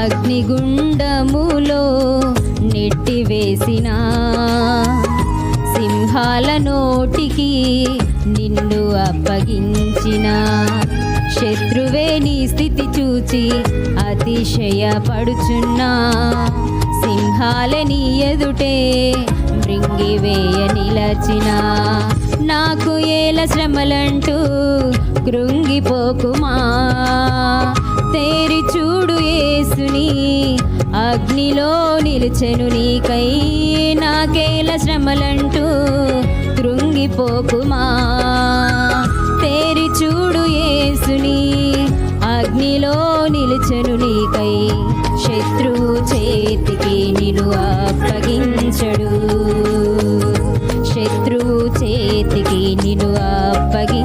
అగ్నిగుండములో నెట్టివేసిన సింహాల నోటికి నిన్ను అప్పగించిన శత్రువే నీ స్థితి చూచి అతిశయపడుచున్నా సింహాల నీ ఎదుటే మృంగివేయ నిలచిన నాకు ఏల శ్రమలంటూ కృంగిపోకుమా తేరి చూడు యేసుని అగ్నిలో నిలిచెను నీకై నాకేల శ్రమలంటూ కృంగిపోకుమా తేరి చూడు యేసుని అగ్నిలో నిలిచెను నీకై శత్రువు చేతికి నిన్ను అప్పగించడు శత్రువు చేతికి నిన్ను అప్పగి